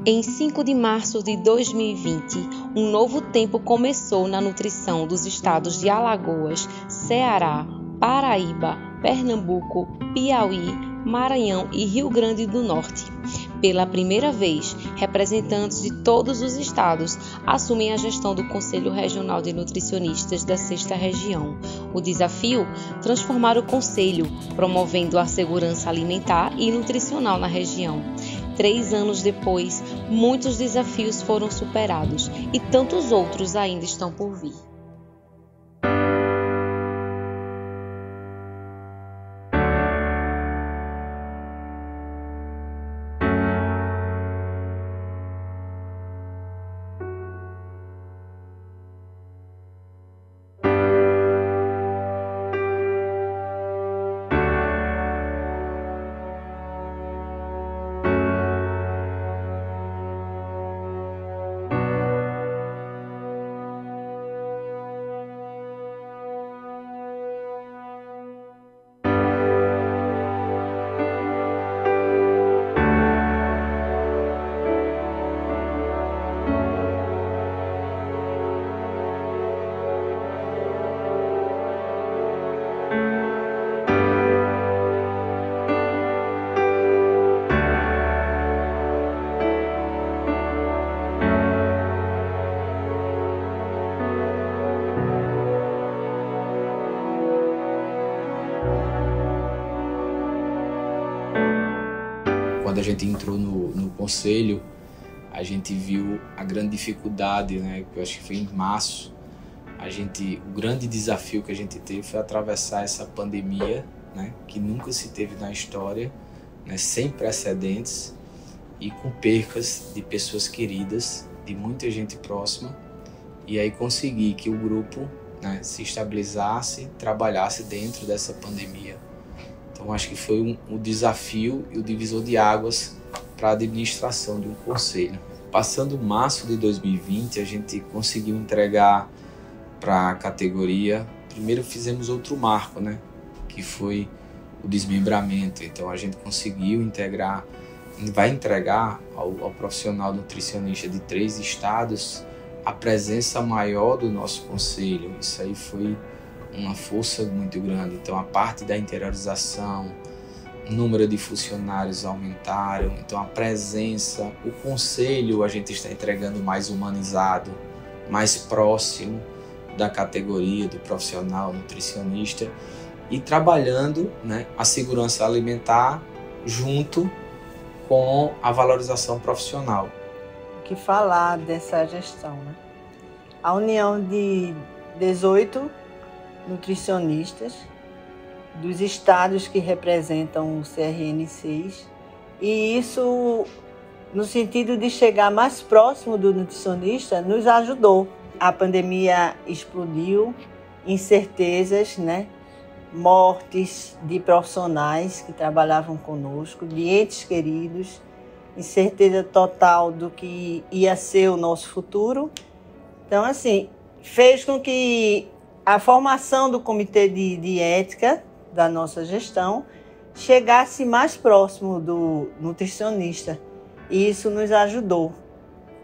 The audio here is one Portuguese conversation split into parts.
Em 5 de março de 2020, um novo tempo começou na nutrição dos estados de Alagoas, Ceará, Paraíba, Pernambuco, Piauí, Maranhão e Rio Grande do Norte. Pela primeira vez, representantes de todos os estados assumem a gestão do Conselho Regional de Nutricionistas da 6ª Região. O desafio? Transformar o Conselho, promovendo a segurança alimentar e nutricional na região. 3 anos depois, muitos desafios foram superados e tantos outros ainda estão por vir. Quando a gente entrou no conselho, a gente viu a grande dificuldade, né? Eu acho que foi em março. O grande desafio que a gente teve foi atravessar essa pandemia, né? Que nunca se teve na história, né? Sem precedentes e com percas de pessoas queridas, de muita gente próxima. E aí conseguir que o grupo, né, se estabilizasse, trabalhasse dentro dessa pandemia. Então acho que foi um desafio e o divisor de águas para a administração de um conselho. Passando março de 2020, a gente conseguiu entregar para a categoria. Primeiro fizemos outro marco, né? Que foi o desmembramento. Então a gente conseguiu integrar, vai entregar ao profissional nutricionista de 3 estados a presença maior do nosso conselho. Isso aí foi uma força muito grande. Então a parte da interiorização, o número de funcionários aumentaram, então a presença, o conselho a gente está entregando mais humanizado, mais próximo da categoria do profissional nutricionista e trabalhando, né, a segurança alimentar junto com a valorização profissional. O que falar dessa gestão, né? A união de 18 nutricionistas dos estados que representam o CRN6, e isso, no sentido de chegar mais próximo do nutricionista, nos ajudou. A pandemia explodiu, incertezas, né? Mortes de profissionais que trabalhavam conosco, de entes queridos, incerteza total do que ia ser o nosso futuro. Então, assim, fez com que a formação do comitê de ética da nossa gestão chegasse mais próximo do nutricionista. E isso nos ajudou,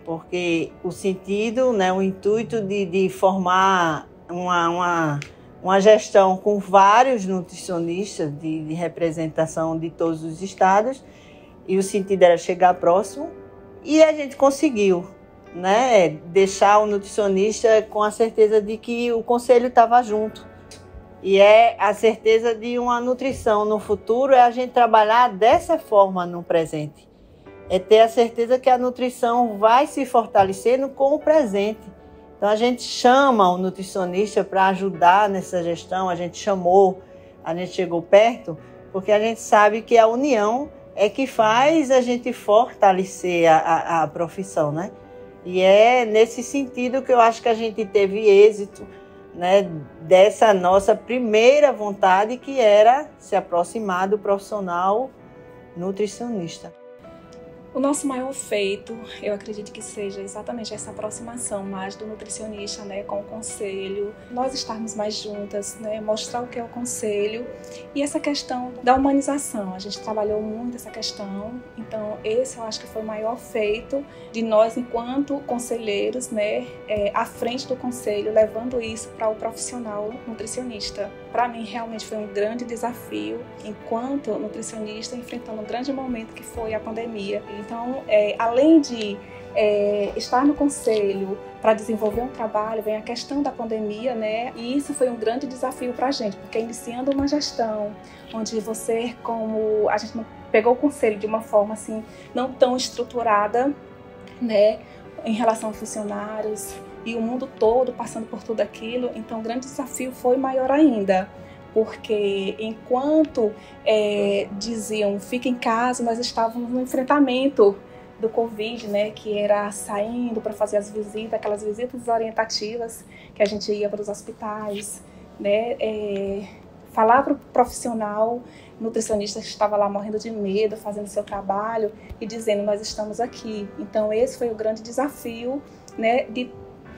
porque o sentido, né, o intuito de formar uma gestão com vários nutricionistas de representação de todos os estados, e o sentido era chegar próximo, e a gente conseguiu, né, deixar o nutricionista com a certeza de que o conselho estava junto. E é a certeza de uma nutrição no futuro, é a gente trabalhar dessa forma no presente. É ter a certeza que a nutrição vai se fortalecendo com o presente. Então a gente chama o nutricionista para ajudar nessa gestão, a gente chegou perto, porque a gente sabe que a união é que faz a gente fortalecer a profissão, né? E é nesse sentido que eu acho que a gente teve êxito, né, dessa nossa primeira vontade, que era se aproximar do profissional nutricionista. O nosso maior feito, eu acredito que seja exatamente essa aproximação mais do nutricionista, né, com o conselho, nós estarmos mais juntas, né, mostrar o que é o conselho e essa questão da humanização. A gente trabalhou muito essa questão, então esse eu acho que foi o maior feito de nós enquanto conselheiros, né, à frente do conselho, levando isso para o profissional nutricionista. Para mim realmente foi um grande desafio enquanto nutricionista, enfrentando um grande momento que foi a pandemia. Então, além de estar no conselho para desenvolver um trabalho, vem a questão da pandemia, né? E isso foi um grande desafio para a gente, porque iniciando uma gestão onde você, como a gente pegou o conselho de uma forma assim não tão estruturada, né, em relação a funcionários e o mundo todo passando por tudo aquilo, então o grande desafio foi maior ainda. Porque enquanto diziam fica em casa, nós estávamos no enfrentamento do Covid, né, que era saindo para fazer as visitas, aquelas visitas orientativas que a gente ia para os hospitais, né, falar para o profissional nutricionista que estava lá morrendo de medo, fazendo seu trabalho e dizendo nós estamos aqui. Então esse foi o grande desafio, né, de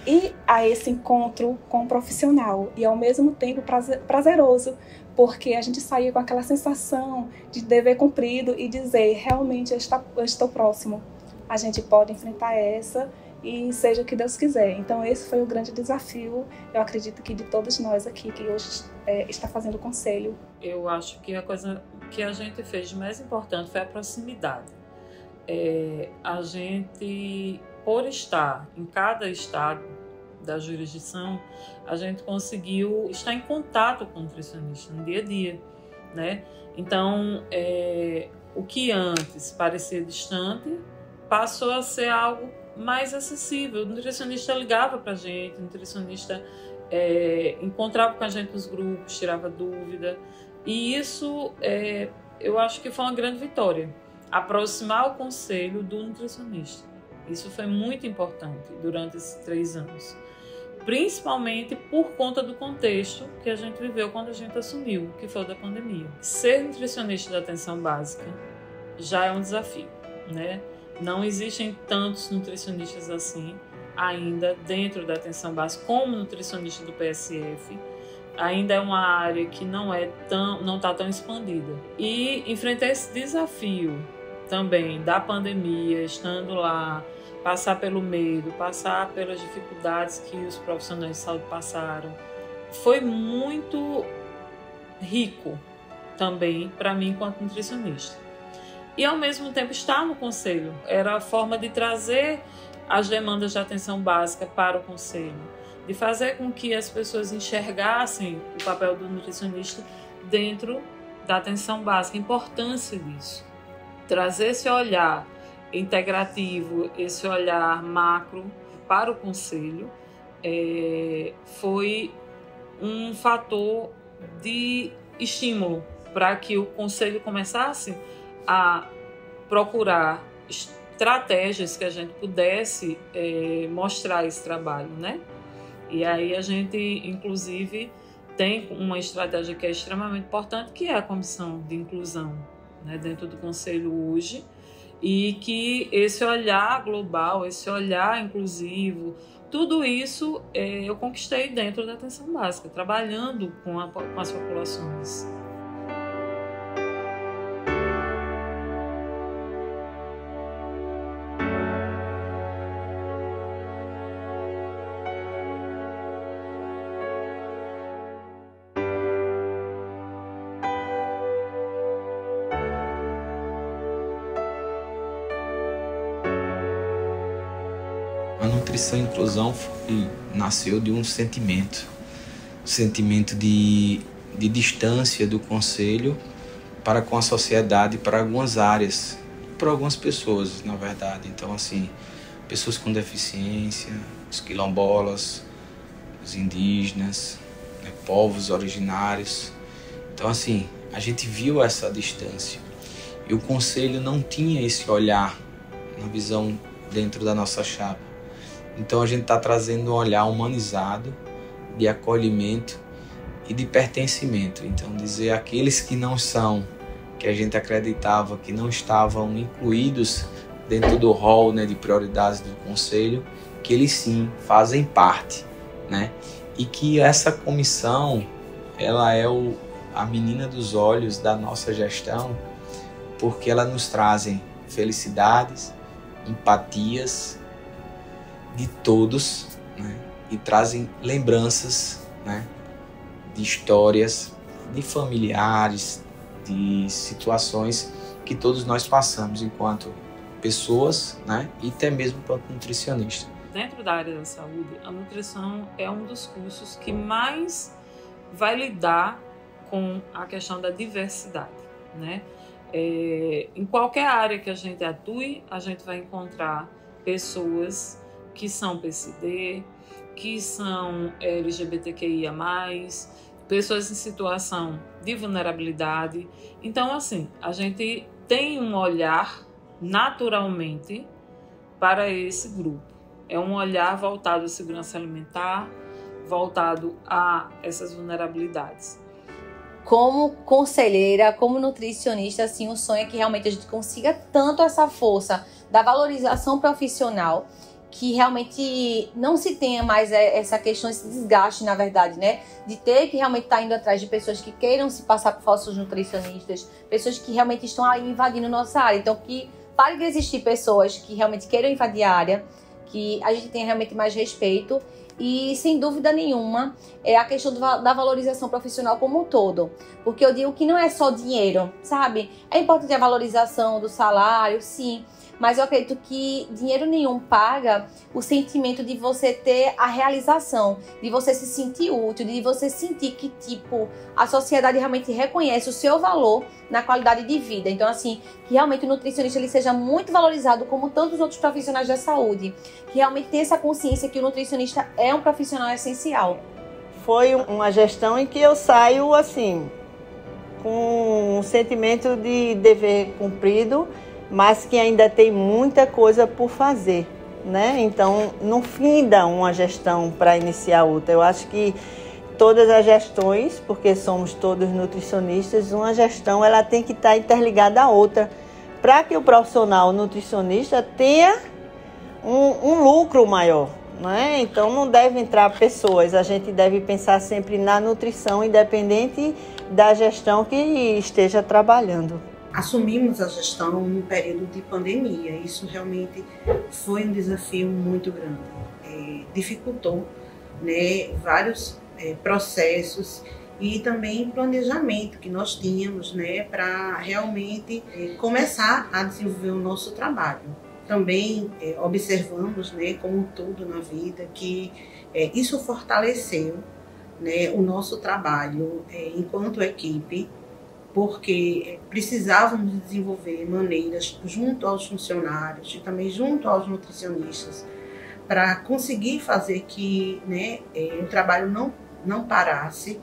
ir a esse encontro com o profissional e ao mesmo tempo prazeroso, porque a gente saía com aquela sensação de dever cumprido e dizer, realmente eu estou próximo, a gente pode enfrentar essa e seja o que Deus quiser. Então esse foi o grande desafio, eu acredito que de todos nós aqui que hoje está fazendo o conselho. Eu acho que a coisa que a gente fez de mais importante foi a proximidade. A gente, por estar em cada estado da jurisdição, a gente conseguiu estar em contato com o nutricionista no dia a dia, né? Então, o que antes parecia distante passou a ser algo mais acessível. O nutricionista ligava para a gente, o nutricionista encontrava com a gente nos grupos, tirava dúvida, e isso eu acho que foi uma grande vitória, aproximar o conselho do nutricionista. Isso foi muito importante durante esses 3 anos. Principalmente por conta do contexto que a gente viveu quando a gente assumiu, que foi o da pandemia. Ser nutricionista da atenção básica já é um desafio, né? Não existem tantos nutricionistas assim ainda dentro da atenção básica como nutricionista do PSF. Ainda é uma área que não está tão expandida. E enfrentar esse desafio também da pandemia, estando lá, passar pelo medo, passar pelas dificuldades que os profissionais de saúde passaram, foi muito rico também para mim enquanto nutricionista. E ao mesmo tempo estar no conselho era a forma de trazer as demandas de atenção básica para o conselho, de fazer com que as pessoas enxergassem o papel do nutricionista dentro da atenção básica, a importância disso, trazer esse olhar integrativo, esse olhar macro para o conselho, foi um fator de estímulo para que o conselho começasse a procurar estratégias que a gente pudesse mostrar esse trabalho, né? E aí a gente, inclusive, tem uma estratégia que é extremamente importante, que é a comissão de inclusão, né, dentro do conselho hoje, e que esse olhar global, esse olhar inclusivo, tudo isso eu conquistei dentro da atenção básica, trabalhando com as populações. A nutrição e inclusão nasceu de um sentimento de distância do conselho para com a sociedade, para algumas áreas, para algumas pessoas, na verdade. Então, assim, pessoas com deficiência, os quilombolas, os indígenas, né, povos originários. Então, assim, a gente viu essa distância. E o conselho não tinha esse olhar na visão dentro da nossa chapa. Então a gente está trazendo um olhar humanizado, de acolhimento e de pertencimento. Então dizer aqueles que não são, que a gente acreditava que não estavam incluídos dentro do rol, né, de prioridades do Conselho, que eles sim fazem parte, né? E que essa comissão, ela é a menina dos olhos da nossa gestão, porque ela nos trazem felicidades, empatias de todos, né? E trazem lembranças, né, de histórias, de familiares, de situações que todos nós passamos enquanto pessoas, né, e até mesmo enquanto nutricionista. Dentro da área da saúde, a nutrição é um dos cursos que mais vai lidar com a questão da diversidade, né? Em qualquer área que a gente atue, a gente vai encontrar pessoas que são PCD, que são LGBTQIA+, pessoas em situação de vulnerabilidade. Então, assim, a gente tem um olhar naturalmente para esse grupo. É um olhar voltado à segurança alimentar, voltado a essas vulnerabilidades. Como conselheira, como nutricionista, assim, o sonho é que realmente a gente consiga tanto essa força da valorização profissional, que realmente não se tenha mais essa questão, esse desgaste, na verdade, né? De ter que realmente estar indo atrás de pessoas que queiram se passar por falsos nutricionistas, pessoas que realmente estão aí invadindo nossa área. Então, que pare de existir pessoas que realmente queiram invadir a área, que a gente tenha realmente mais respeito. E, sem dúvida nenhuma, é a questão da valorização profissional como um todo. Porque eu digo que não é só dinheiro, sabe? É importante a valorização do salário, sim. Mas eu acredito que dinheiro nenhum paga o sentimento de você ter a realização, de você se sentir útil, de você sentir que, tipo, a sociedade realmente reconhece o seu valor na qualidade de vida. Então, assim, que realmente o nutricionista ele seja muito valorizado como tantos outros profissionais da saúde, que realmente tenha essa consciência que o nutricionista é um profissional essencial. Foi uma gestão em que eu saio, assim, com um sentimento de dever cumprido, mas que ainda tem muita coisa por fazer, né? Então, não finda uma gestão para iniciar outra. Eu acho que todas as gestões, porque somos todos nutricionistas, uma gestão ela tem que estar interligada à outra, para que o profissional nutricionista tenha um lucro maior, né? Então, não deve entrar pessoas, a gente deve pensar sempre na nutrição, independente da gestão que esteja trabalhando. Assumimos a gestão no período de pandemia. Isso realmente foi um desafio muito grande. Dificultou, né, vários processos e também planejamento que nós tínhamos, né, para realmente começar a desenvolver o nosso trabalho. Também observamos, né, como tudo na vida, que isso fortaleceu, né, o nosso trabalho enquanto equipe, porque precisávamos desenvolver maneiras junto aos funcionários e também junto aos nutricionistas para conseguir fazer que, né, o trabalho não parasse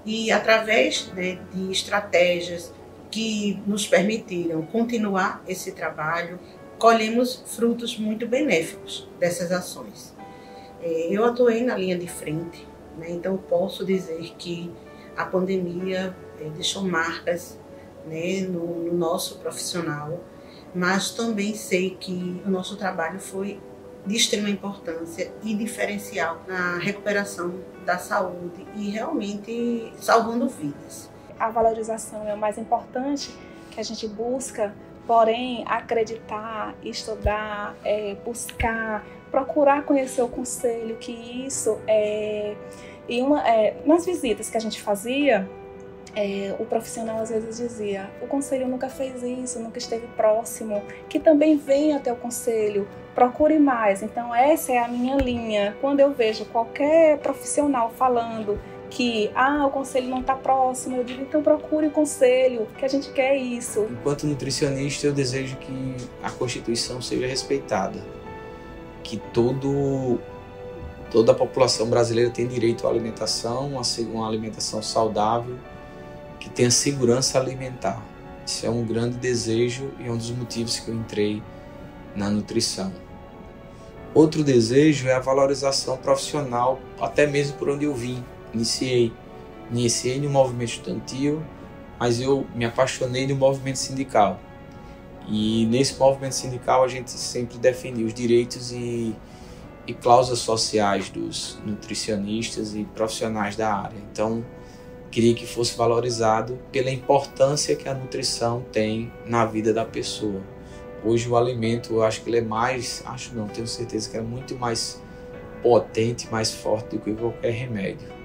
e através, né, de estratégias que nos permitiram continuar esse trabalho, colhemos frutos muito benéficos dessas ações. Eu atuei na linha de frente, né, então posso dizer que a pandemia deixou marcas, né, no nosso profissional, mas também sei que o nosso trabalho foi de extrema importância e diferencial na recuperação da saúde e realmente salvando vidas. A valorização é o mais importante que a gente busca, porém acreditar, estudar, buscar, procurar conhecer o conselho, que isso nas visitas que a gente fazia, o profissional às vezes dizia: o conselho nunca fez isso, nunca esteve próximo, que também venha até o conselho, procure mais. Então essa é a minha linha. Quando eu vejo qualquer profissional falando que o conselho não está próximo, eu digo: então procure o conselho, que a gente quer isso. Enquanto nutricionista, eu desejo que a Constituição seja respeitada, que toda a população brasileira tem direito à alimentação, uma alimentação saudável, que tenha segurança alimentar. Isso é um grande desejo e é um dos motivos que eu entrei na nutrição. Outro desejo é a valorização profissional, até mesmo por onde eu vim. Iniciei no movimento estudantil, mas eu me apaixonei no movimento sindical. E nesse movimento sindical a gente sempre defendia os direitos e cláusulas sociais dos nutricionistas e profissionais da área. Então, queria que fosse valorizado pela importância que a nutrição tem na vida da pessoa. Hoje o alimento, eu acho que ele é tenho certeza que é muito mais potente, mais forte do que qualquer remédio.